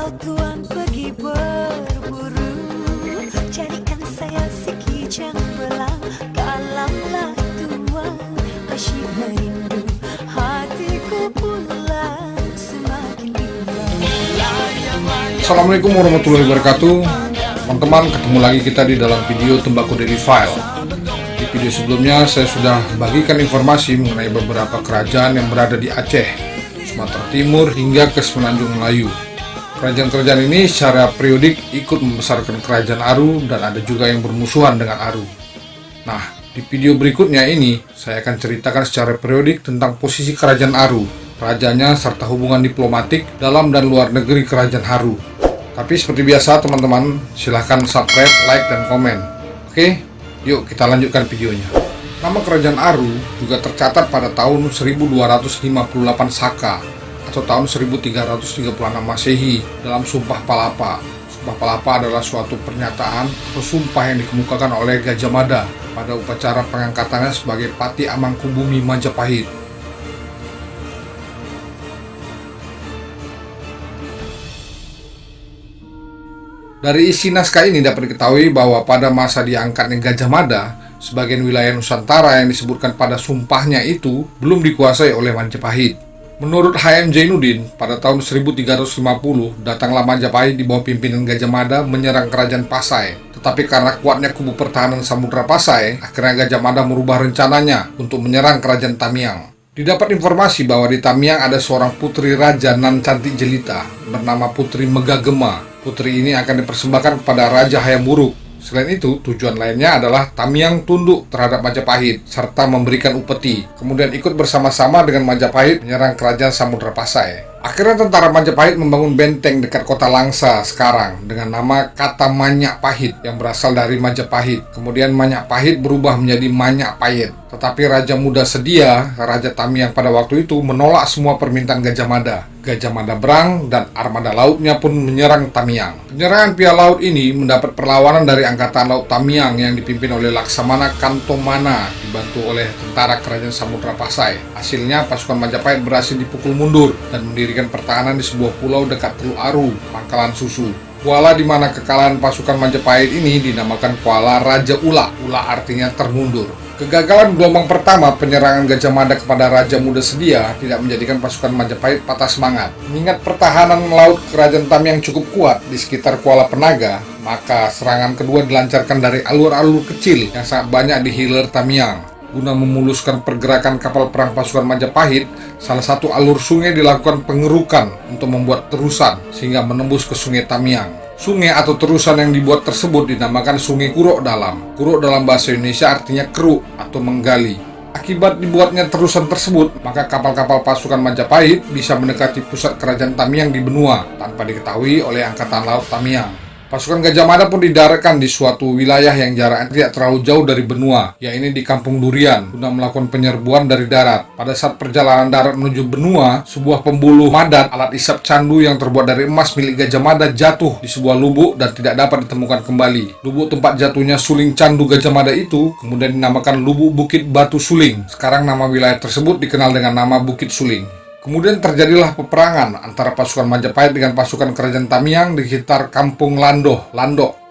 Kalau tuan pergi berburu, carikan saya sekijang belang. Kalaulah tuan asyik merindu, hatiku pula semakin bimbang. Assalamualaikum warahmatullahi wabarakatuh. Teman-teman, ketemu lagi kita di dalam video Tembakau Daily File. Di video sebelumnya saya sudah bagikan informasi mengenai beberapa kerajaan yang berada di Aceh, Sumatera Timur hingga ke Semenanjung Melayu. Kerajaan-kerajaan ini secara periodik ikut membesarkan kerajaan Aru dan ada juga yang bermusuhan dengan Aru. Nah, di video berikutnya ini saya akan ceritakan secara periodik tentang posisi kerajaan Aru, rajanya serta hubungan diplomatik dalam dan luar negeri kerajaan Aru. Tapi seperti biasa teman-teman, silahkan subscribe, like, dan komen. Oke, yuk kita lanjutkan videonya. Nama kerajaan Aru juga tercatat pada tahun 1258 Saka atau tahun 1336 Masehi dalam Sumpah Palapa. Sumpah Palapa adalah suatu pernyataan atau sumpah yang dikemukakan oleh Gajah Mada pada upacara pengangkatannya sebagai Pati Amangkubumi Majapahit. Dari isi naskah ini dapat diketahui bahwa pada masa diangkatnya Gajah Mada, sebagian wilayah Nusantara yang disebutkan pada sumpahnya itu belum dikuasai oleh Majapahit. Menurut H.M. Zainuddin, pada tahun 1350 datanglah Majapahit di bawah pimpinan Gajah Mada menyerang kerajaan Pasai. Tetapi karena kuatnya kubu pertahanan Samudra Pasai, akhirnya Gajah Mada merubah rencananya untuk menyerang kerajaan Tamiang. Didapat informasi bahwa di Tamiang ada seorang putri raja nan cantik jelita bernama Putri Megagema. Putri ini akan dipersembahkan kepada Raja Hayam Wuruk. Selain itu, tujuan lainnya adalah Tamiang tunduk terhadap Majapahit serta memberikan upeti, kemudian ikut bersama-sama dengan Majapahit menyerang kerajaan Samudra Pasai. Akhirnya tentara Majapahit membangun benteng dekat kota Langsa sekarang dengan nama kata Manyak Pahit yang berasal dari Majapahit. Kemudian Manyak Pahit berubah menjadi Manyak Payet. Tetapi Raja Muda Sedia, Raja Tamiang pada waktu itu menolak semua permintaan Gajah Mada. Gajah Mada berang dan armada lautnya pun menyerang Tamiang. Penyerangan pihak laut ini mendapat perlawanan dari Angkatan Laut Tamiang yang dipimpin oleh Laksamana Kantomana dibantu oleh tentara kerajaan Samudra Pasai. Hasilnya pasukan Majapahit berhasil dipukul mundur dan mendirikan pertahanan di sebuah pulau dekat Teluk Aru, Pangkalan Susu. Kuala di mana kekalahan pasukan Majapahit ini dinamakan Kuala Raja Ula. Ula artinya termundur. Kegagalan gelombang pertama penyerangan Gajah Mada kepada Raja Muda Sedia tidak menjadikan pasukan Majapahit patah semangat. Mengingat pertahanan laut kerajaan Tamiang cukup kuat di sekitar Kuala Penaga, maka serangan kedua dilancarkan dari alur-alur kecil yang sangat banyak di hilir Tamiang. Guna memuluskan pergerakan kapal perang pasukan Majapahit, salah satu alur sungai dilakukan pengerukan untuk membuat terusan sehingga menembus ke Sungai Tamiang. Sungai atau terusan yang dibuat tersebut dinamakan Sungai Kurok Dalam. Kurok dalam bahasa Indonesia artinya keruk atau menggali. Akibat dibuatnya terusan tersebut, maka kapal-kapal pasukan Majapahit bisa mendekati pusat kerajaan Tamiang di benua tanpa diketahui oleh Angkatan Laut Tamiang. Pasukan Gajah Mada pun didaratkan di suatu wilayah yang jaraknya tidak terlalu jauh dari benua, yaitu di Kampung Durian, guna melakukan penyerbuan dari darat. Pada saat perjalanan darat menuju benua, sebuah pembuluh madat alat isap candu yang terbuat dari emas milik Gajah Mada jatuh di sebuah lubuk dan tidak dapat ditemukan kembali. Lubuk tempat jatuhnya suling candu Gajah Mada itu kemudian dinamakan Lubuk Bukit Batu Suling. Sekarang nama wilayah tersebut dikenal dengan nama Bukit Suling. Kemudian terjadilah peperangan antara pasukan Majapahit dengan pasukan kerajaan Tamiang di sekitar Kampung Landoh.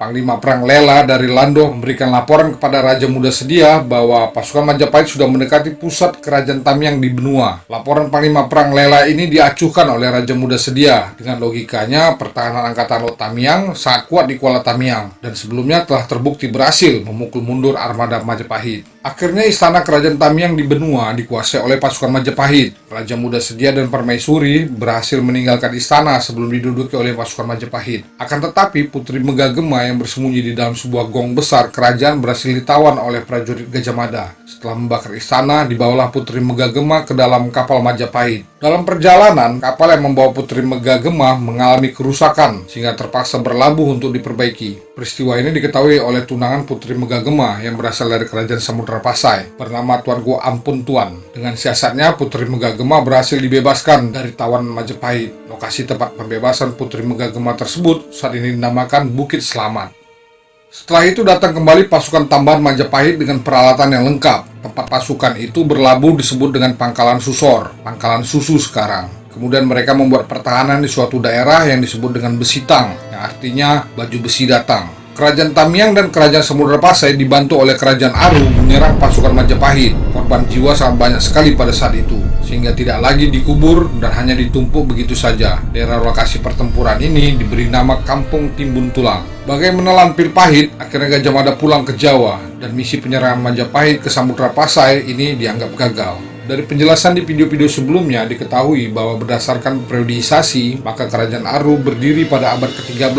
Panglima Perang Lela dari Landoh memberikan laporan kepada Raja Muda Sedia bahwa pasukan Majapahit sudah mendekati pusat kerajaan Tamiang di benua. Laporan Panglima Perang Lela ini diacuhkan oleh Raja Muda Sedia. Dengan logikanya, pertahanan Angkatan Laut Tamiang sangat kuat di Kuala Tamiang dan sebelumnya telah terbukti berhasil memukul mundur armada Majapahit. Akhirnya istana kerajaan Tamiang di benua dikuasai oleh pasukan Majapahit. Raja Muda Sedia dan Permaisuri berhasil meninggalkan istana sebelum diduduki oleh pasukan Majapahit. Akan tetapi Putri Megagema yang bersembunyi di dalam sebuah gong besar kerajaan berhasil ditawan oleh prajurit Gajah Mada. Setelah membakar istana, dibawalah Putri Megagema ke dalam kapal Majapahit. Dalam perjalanan, kapal yang membawa Putri Megagema mengalami kerusakan sehingga terpaksa berlabuh untuk diperbaiki. Peristiwa ini diketahui oleh tunangan Putri Megagema yang berasal dari kerajaan Samudra Pasai bernama Tuanku Ampun Tuan. Dengan siasatnya, Putri Megagema berhasil dibebaskan dari tawan Majapahit. Lokasi tempat pembebasan Putri Megagema tersebut saat ini dinamakan Bukit Selamat. Setelah itu datang kembali pasukan tambahan Majapahit dengan peralatan yang lengkap. Tempat pasukan itu berlabuh disebut dengan Pangkalan Susor, Pangkalan Susu sekarang. Kemudian mereka membuat pertahanan di suatu daerah yang disebut dengan Besitang, yang artinya baju besi datang. Kerajaan Tamiang dan Kerajaan Samudra Pasai dibantu oleh Kerajaan Aru menyerang pasukan Majapahit. Korban jiwa sangat banyak sekali pada saat itu, sehingga tidak lagi dikubur dan hanya ditumpuk begitu saja. Daerah lokasi pertempuran ini diberi nama Kampung Timbun Tulang. Bagai menelan pil pahit, akhirnya Gajah Mada pulang ke Jawa, dan misi penyerangan Majapahit ke Samudra Pasai ini dianggap gagal. Dari penjelasan di video-video sebelumnya diketahui bahwa berdasarkan periodisasi, maka Kerajaan Aru berdiri pada abad ke-13,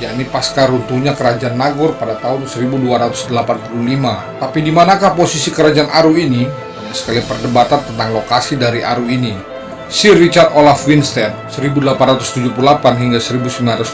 yakni pasca runtuhnya Kerajaan Nagor pada tahun 1285. Tapi di manakah posisi Kerajaan Aru ini? Banyak sekali perdebatan tentang lokasi dari Aru ini. Sir Richard Olaf Winstead 1878 hingga 1966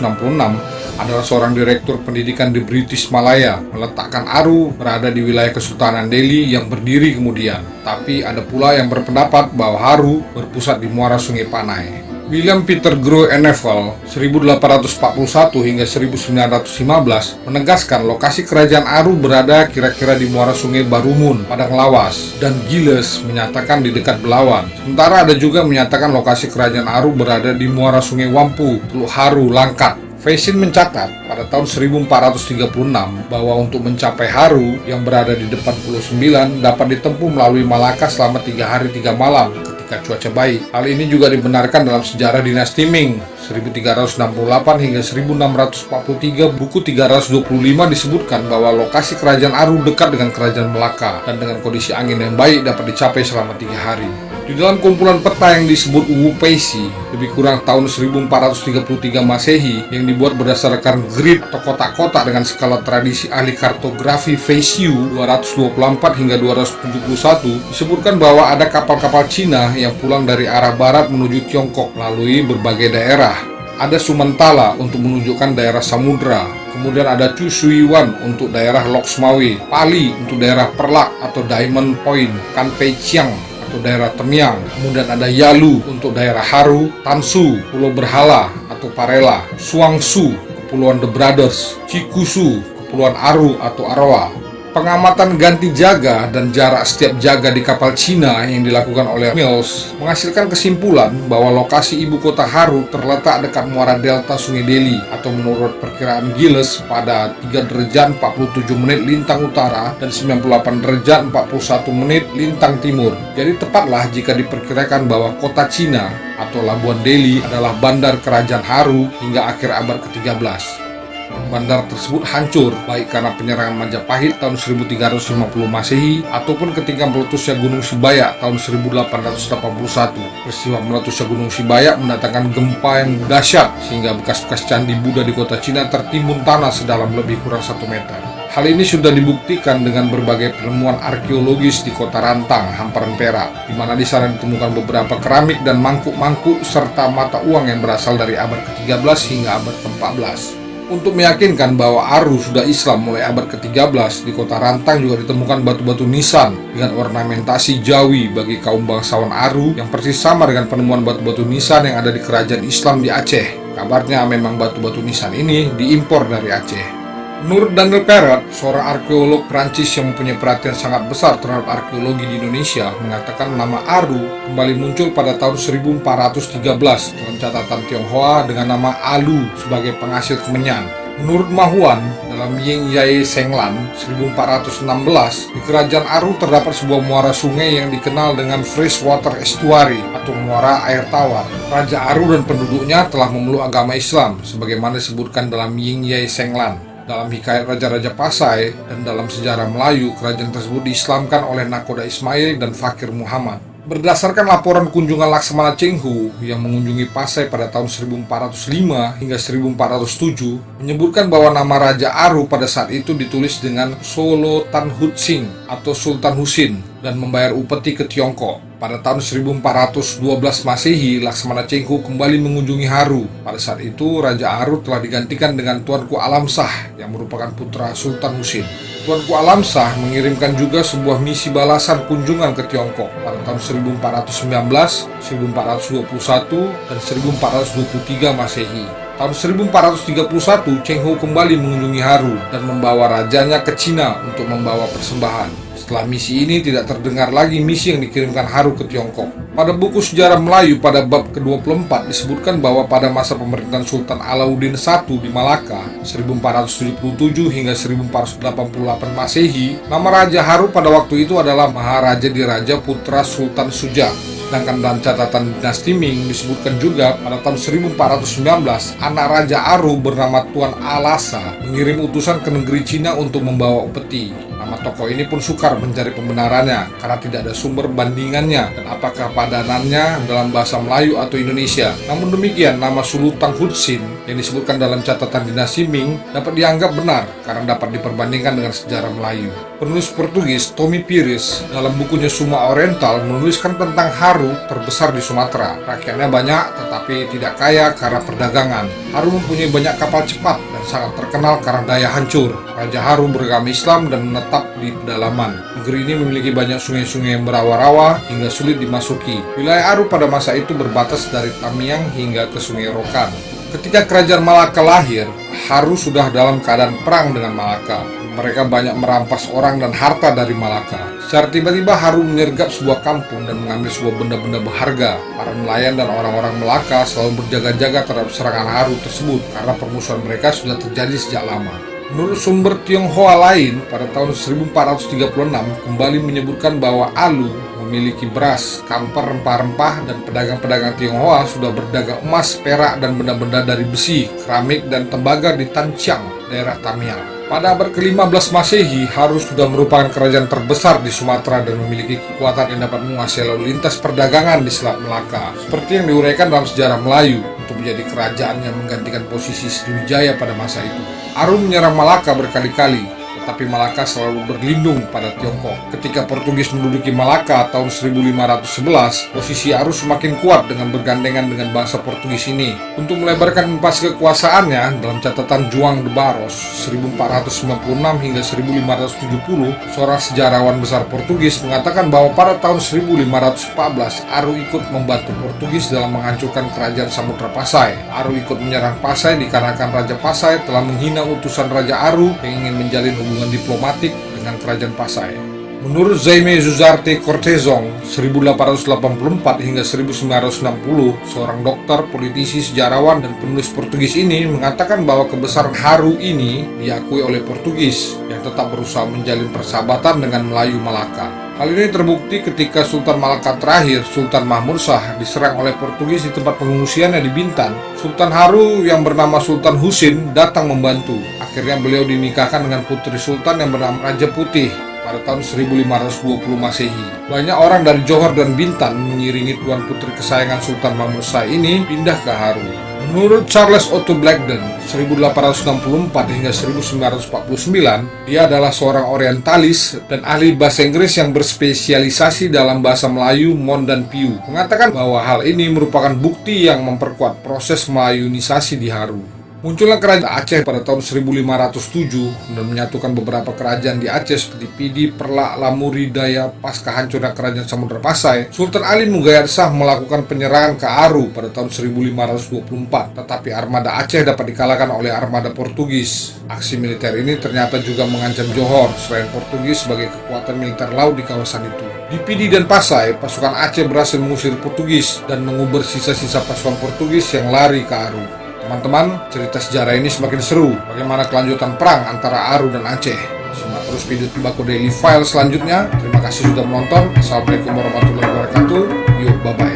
adalah seorang direktur pendidikan di British Malaya, meletakkan Aru berada di wilayah Kesultanan Delhi yang berdiri kemudian. Tapi ada pula yang berpendapat bahwa Aru berpusat di muara Sungai Panai. William Peter Grow Neville 1841 hingga 1915 menegaskan lokasi kerajaan Aru berada kira-kira di muara Sungai Barumun, Padang Lawas, dan Giles menyatakan di dekat Belawan. Sementara ada juga menyatakan lokasi kerajaan Aru berada di muara Sungai Wampu, Teluk Haru, Langkat. Faisin mencatat pada tahun 1436 bahwa untuk mencapai Haru yang berada di depan Pulau Sembilan dapat ditempuh melalui Malaka selama 3 hari 3 malam ketika cuaca baik. Hal ini juga dibenarkan dalam sejarah dinasti Ming 1368 hingga 1643. Buku 325 disebutkan bahwa lokasi kerajaan Aru dekat dengan kerajaan Melaka dan dengan kondisi angin yang baik dapat dicapai selama 3 hari. Di dalam kumpulan peta yang disebut Wu Peishi, lebih kurang tahun 1433 Masehi, yang dibuat berdasarkan grid atau kotak-kotak dengan skala tradisi ahli kartografi Feisiu 224 hingga 271, disebutkan bahwa ada kapal-kapal Cina yang pulang dari arah barat menuju Tiongkok melalui berbagai daerah. Ada Sumantala untuk menunjukkan daerah samudra, kemudian ada Chu Shui-wan untuk daerah Loksmawe, Pali untuk daerah Perlak atau Diamond Point, Kanpei Chiang atau daerah Temiang, kemudian ada Yalu untuk daerah Haru, Tansu, Pulau Berhala atau Parela, Suangsu, Kepulauan The Brothers, Chikusu, Kepulauan Aru atau Arawa. Pengamatan ganti jaga dan jarak setiap jaga di kapal Cina yang dilakukan oleh Mills menghasilkan kesimpulan bahwa lokasi ibu kota Haru terletak dekat muara delta Sungai Delhi, atau menurut perkiraan Giles pada 3 derajat 47 menit lintang utara dan 98 derajat 41 menit lintang timur. Jadi tepatlah jika diperkirakan bahwa kota Cina atau Labuan Delhi adalah bandar kerajaan Haru hingga akhir abad ke-13. Bandar tersebut hancur baik karena penyerangan Majapahit tahun 1350 Masehi ataupun ketika meletusnya Gunung Sibayak tahun 1881. Peristiwa meletusnya Gunung Sibayak mendatangkan gempa yang dahsyat sehingga bekas-bekas candi Buddha di kota Cina tertimbun tanah sedalam lebih kurang 1 meter. Hal ini sudah dibuktikan dengan berbagai penemuan arkeologis di kota Rantang, hamparan Perak, di mana di sana ditemukan beberapa keramik dan mangkuk-mangkuk serta mata uang yang berasal dari abad ke-13 hingga abad ke-14. Untuk meyakinkan bahwa Aru sudah Islam mulai abad ke-13, di kota Rantang juga ditemukan batu-batu nisan dengan ornamentasi Jawi bagi kaum bangsawan Aru yang persis sama dengan penemuan batu-batu nisan yang ada di kerajaan Islam di Aceh. Kabarnya memang batu-batu nisan ini diimpor dari Aceh. Menurut Daniel Perret, seorang arkeolog Prancis yang mempunyai perhatian sangat besar terhadap arkeologi di Indonesia, mengatakan nama Aru kembali muncul pada tahun 1413 dalam catatan Tionghoa dengan nama Alu sebagai penghasil kemenyan. Menurut Mahuan, dalam Ying Yai Senglan 1416, di kerajaan Aru terdapat sebuah muara sungai yang dikenal dengan freshwater estuary atau muara air tawar. Raja Aru dan penduduknya telah memeluk agama Islam, sebagaimana disebutkan dalam Ying Yai Senglan. Dalam hikayat Raja-Raja Pasai dan dalam sejarah Melayu, kerajaan tersebut diislamkan oleh Nakoda Ismail dan Fakir Muhammad. Berdasarkan laporan kunjungan Laksamana Cheng-hu yang mengunjungi Pasai pada tahun 1405 hingga 1407, menyebutkan bahwa nama Raja Aru pada saat itu ditulis dengan Solo Tan Hut Sing atau Sultan Husin dan membayar upeti ke Tiongkok. Pada tahun 1412 Masehi, Laksamana Cheng-hu kembali mengunjungi Haru. Pada saat itu, Raja Aru telah digantikan dengan Tuanku Alam Shah yang merupakan putra Sultan Husin. Tuanku Alam Shah mengirimkan juga sebuah misi balasan kunjungan ke Tiongkok pada tahun 1419, 1421, dan 1423 Masehi. Tahun 1431, Cheng Ho kembali mengunjungi Haru dan membawa rajanya ke Cina untuk membawa persembahan. Setelah misi ini tidak terdengar lagi misi yang dikirimkan Haru ke Tiongkok. Pada buku sejarah Melayu pada bab ke-24 disebutkan bahwa pada masa pemerintahan Sultan Alauddin I di Malaka 1477 hingga 1488 Masehi, nama Raja Haru pada waktu itu adalah Maharaja Diraja Putra Sultan Suja. Sedangkan dalam catatan dinasti Ming disebutkan juga pada tahun 1419 anak Raja Aru bernama Tuan Alasa mengirim utusan ke negeri Cina untuk membawa upeti. Nama tokoh ini pun sukar mencari pembenarannya karena tidak ada sumber bandingannya dan apakah padanannya dalam bahasa Melayu atau Indonesia. Namun demikian, nama Sulutang Hutsin yang disebutkan dalam catatan dinasti Ming dapat dianggap benar karena dapat diperbandingkan dengan sejarah Melayu. Penulis Portugis Tommy Pires dalam bukunya Suma Oriental menuliskan tentang Haru terbesar di Sumatera. Rakyatnya banyak tetapi tidak kaya karena perdagangan. Haru mempunyai banyak kapal cepat dan sangat terkenal karena daya hancur. Raja Haru beragama Islam dan menetap di pedalaman. Negeri ini memiliki banyak sungai-sungai yang berawa-rawa hingga sulit dimasuki. Wilayah Aru pada masa itu berbatas dari Tamiang hingga ke Sungai Rokan. Ketika kerajaan Malaka lahir, Haru sudah dalam keadaan perang dengan Malaka. Mereka banyak merampas orang dan harta dari Malaka. Secara tiba-tiba Haru menyergap sebuah kampung dan mengambil sebuah benda-benda berharga. Para nelayan dan orang-orang Malaka selalu berjaga-jaga terhadap serangan Haru tersebut karena permusuhan mereka sudah terjadi sejak lama. Menurut sumber Tionghoa lain, pada tahun 1436 kembali menyebutkan bahwa Alu memiliki beras, kamper, rempah-rempah, dan pedagang-pedagang Tionghoa sudah berdagang emas, perak, dan benda-benda dari besi, keramik, dan tembaga di Tanchiang, daerah Tamiang. Pada abad ke-15 Masehi, Haru sudah merupakan kerajaan terbesar di Sumatera dan memiliki kekuatan yang dapat menguasai lalu lintas perdagangan di Selat Melaka, seperti yang diuraikan dalam sejarah Melayu, untuk menjadi kerajaan yang menggantikan posisi Sriwijaya pada masa itu. Haru menyerang Malaka berkali-kali, tetapi Malaka selalu berlindung pada Tiongkok. Ketika Portugis menduduki Malaka tahun 1511, posisi Haru semakin kuat dengan bergandengan dengan bangsa Portugis ini. Untuk melebarkan invasi kekuasaannya, dalam catatan Juan de Barros 1496 hingga 1570, seorang sejarawan besar Portugis mengatakan bahwa pada tahun 1514, Haru ikut membantu Portugis dalam menghancurkan kerajaan Samudra Pasai. Haru ikut menyerang Pasai dikarenakan Raja Pasai telah menghina utusan Raja Haru yang ingin menjalin hubungan diplomatik dengan kerajaan Pasai. Menurut Jaime Zuzarte Cortezong 1884 hingga 1960, seorang dokter, politisi, sejarawan, dan penulis Portugis ini mengatakan bahwa kebesaran Haru ini diakui oleh Portugis yang tetap berusaha menjalin persahabatan dengan Melayu Malaka. Hal ini terbukti ketika Sultan Malaka terakhir, Sultan Mahmud Shah, diserang oleh Portugis di tempat pengungsiannya di Bintan. Sultan Haru yang bernama Sultan Husin datang membantu. Akhirnya beliau dinikahkan dengan putri Sultan yang bernama Raja Putih pada tahun 1520 Masehi. Banyak orang dari Johor dan Bintan mengiringi tuan putri kesayangan Sultan Mahmud Shah ini pindah ke Haru. Menurut Charles Otto Blackden 1864 hingga 1949, dia adalah seorang orientalis dan ahli bahasa Inggris yang berspesialisasi dalam bahasa Melayu, Mon dan Piu, mengatakan bahwa hal ini merupakan bukti yang memperkuat proses Melayunisasi di Haru. Munculnya kerajaan Aceh pada tahun 1507 dan menyatukan beberapa kerajaan di Aceh seperti Pidi, Perlak, Lamuri, Daya pasca hancurnya kerajaan Samudra Pasai. Sultan Ali Mugayyad Shah melakukan penyerangan ke Haru pada tahun 1524, tetapi armada Aceh dapat dikalahkan oleh armada Portugis. Aksi militer ini ternyata juga mengancam Johor selain Portugis sebagai kekuatan militer laut di kawasan itu. Di Pidi dan Pasai, pasukan Aceh berhasil mengusir Portugis dan mengubur sisa-sisa pasukan Portugis yang lari ke Haru. Teman-teman, cerita sejarah ini semakin seru. Bagaimana kelanjutan perang antara Haru dan Aceh? Simak terus video Tembakau Daily File selanjutnya. Terima kasih sudah menonton. Assalamualaikum warahmatullahi wabarakatuh. Yuk, bye-bye.